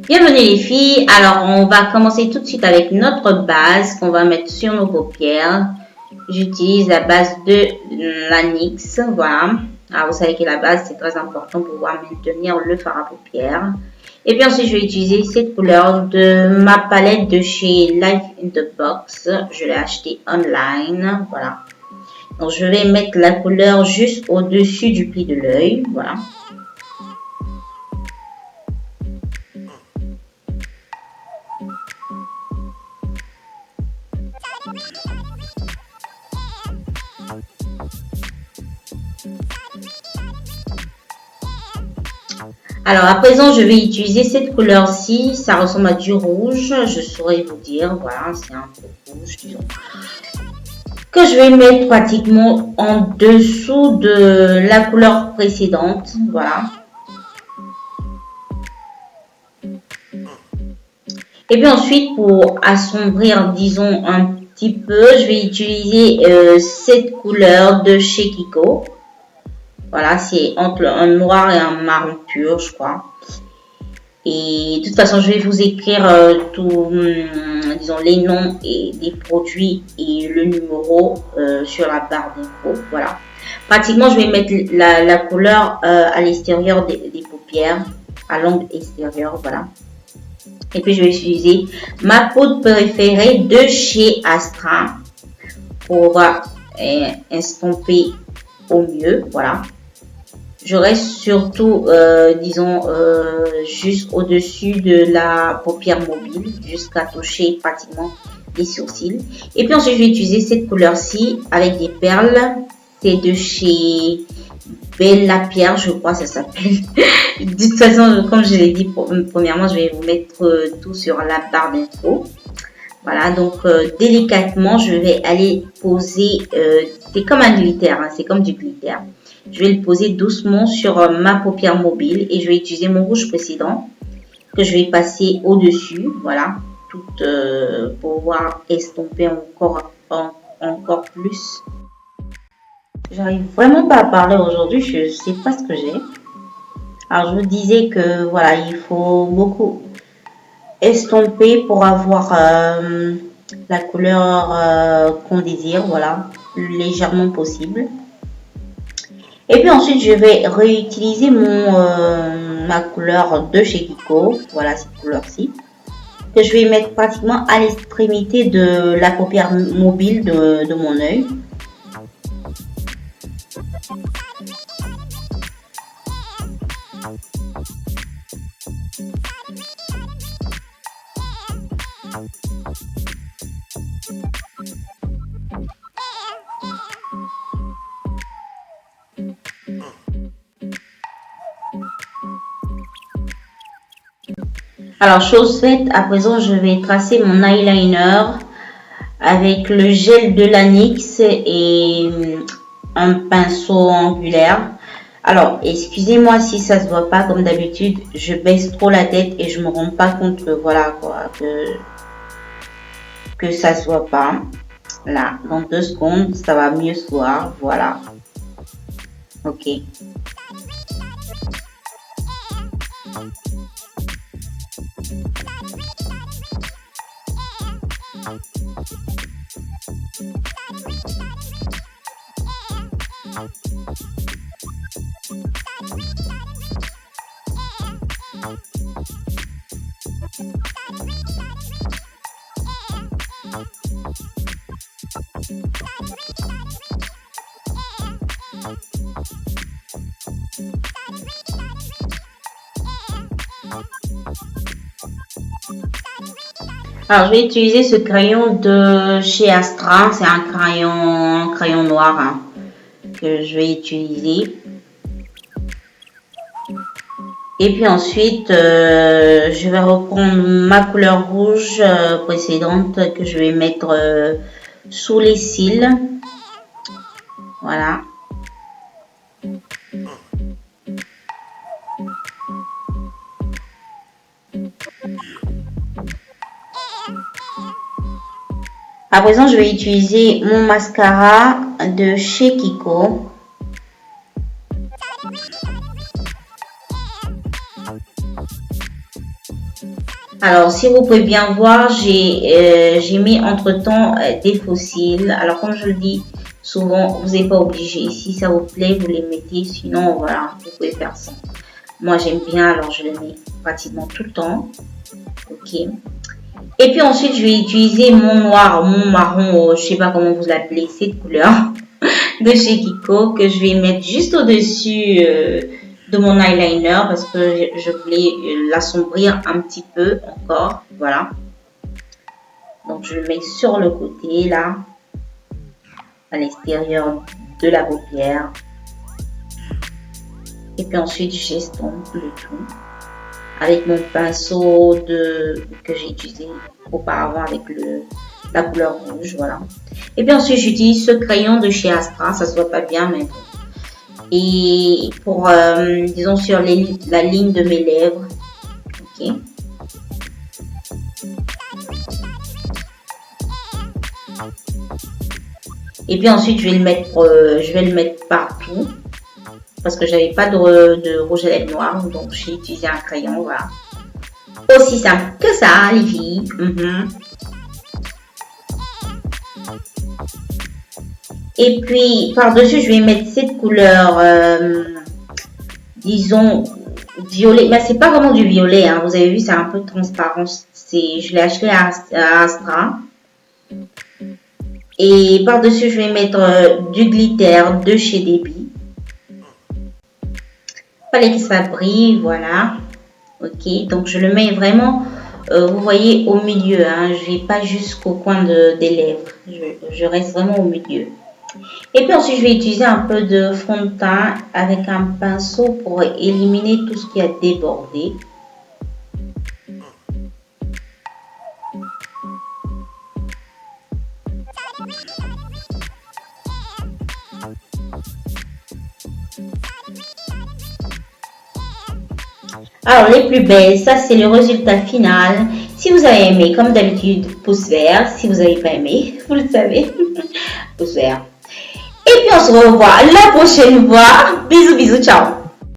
Bienvenue les filles, alors on va commencer tout de suite avec notre base qu'on va mettre sur nos paupières. J'utilise la base de la NYX, voilà. Alors vous savez que la base c'est très important pour pouvoir maintenir le fard à paupières. Et puis ensuite je vais utiliser cette couleur de ma palette de chez Life in the Box. Je l'ai acheté online, voilà. Donc je vais mettre la couleur juste au-dessus du pli de l'œil, voilà. Alors à présent, je vais utiliser cette couleur-ci. Ça ressemble à du rouge. Je saurais vous dire, voilà, c'est un peu rouge, disons. Que je vais mettre pratiquement en dessous de la couleur précédente, voilà. Et puis ensuite, pour assombrir, disons, un petit peu, je vais utiliser cette couleur de chez Kiko. Voilà, c'est entre un noir et un marron pur, je crois. Et de toute façon, je vais vous écrire disons, les noms et des produits et le numéro sur la barre d'infos. Voilà. Pratiquement, je vais mettre la couleur à l'extérieur des paupières, à l'angle extérieur. Voilà. Et puis, je vais utiliser ma poudre préférée de chez Astra pour estomper au mieux. Voilà. Je reste surtout, disons, juste au-dessus de la paupière mobile, jusqu'à toucher pratiquement les sourcils. Et puis ensuite, je vais utiliser cette couleur-ci avec des perles. C'est de chez Bella Pierre, je crois, ça s'appelle. De toute façon, comme je l'ai dit, premièrement, je vais vous mettre tout sur la barre d'infos. Voilà, donc délicatement, je vais aller poser, c'est comme un glitter, hein, c'est comme du glitter. Je vais le poser doucement sur ma paupière mobile et je vais utiliser mon rouge précédent que je vais passer au-dessus, voilà, tout pour pouvoir estomper encore plus. J'arrive vraiment pas à parler aujourd'hui, je sais pas ce que j'ai. Alors je vous disais que voilà, il faut beaucoup estomper pour avoir la couleur qu'on désire, voilà, légèrement possible. Et puis ensuite, je vais réutiliser ma couleur de chez Kiko. Voilà, cette couleur-ci. Que je vais mettre pratiquement à l'extrémité de la paupière mobile de mon œil. Alors, chose faite, à présent, je vais tracer mon eyeliner avec le gel de la NYX et un pinceau angulaire. Alors, excusez-moi si ça se voit pas comme d'habitude, je baisse trop la tête et je me rends pas compte que voilà quoi, que ça se voit pas. Là, dans 2 secondes, ça va mieux se voir, voilà. Ok. Alors, je vais utiliser ce crayon de chez Astra. C'est un crayon noir hein, que je vais utiliser. Et puis ensuite, je vais reprendre ma couleur rouge précédente que je vais mettre sous les cils. Voilà. À présent, je vais utiliser mon mascara de chez Kiko. Alors, si vous pouvez bien voir, j'ai mis entre-temps des fossiles. Alors, comme je le dis souvent, vous n'êtes pas obligé. Si ça vous plaît, vous les mettez. Sinon, voilà, vous pouvez faire ça. Moi, j'aime bien, alors je les mets pratiquement tout le temps. Ok. Et puis ensuite, je vais utiliser mon noir, mon marron, je sais pas comment vous l'appelez, cette couleur de chez Kiko que je vais mettre juste au-dessus de mon eyeliner parce que je voulais l'assombrir un petit peu encore. Voilà. Donc, je le mets sur le côté, là, à l'extérieur de la paupière. Et puis ensuite, j'estompe le tout avec mon pinceau que j'ai utilisé auparavant avec la couleur rouge, voilà. Et puis ensuite, j'utilise ce crayon de chez Astra, ça se voit pas bien, mais et pour, disons, sur la ligne de mes lèvres, ok. Et puis ensuite, je vais le mettre partout. Parce que j'avais pas de rouge à lèvres noir, donc j'ai utilisé un crayon, voilà. Aussi simple que ça, les filles. Et puis, par-dessus, je vais mettre cette couleur, disons, violet. Mais c'est pas vraiment du violet, hein. Vous avez vu, c'est un peu transparent. Je l'ai acheté à Astra. Et par-dessus, je vais mettre du glitter de chez Debbie. Fallait que ça brille, voilà. Ok, donc je le mets vraiment, vous voyez, au milieu, hein. Je vais pas jusqu'au coin des lèvres, je reste vraiment au milieu. Et puis ensuite, je vais utiliser un peu de fond de teint avec un pinceau pour éliminer tout ce qui a débordé. Alors, les plus belles, ça c'est le résultat final. Si vous avez aimé, comme d'habitude, pouce vert. Si vous n'avez pas aimé, vous le savez, pouce vert. Et puis on se revoit la prochaine fois. Bisous, bisous, ciao.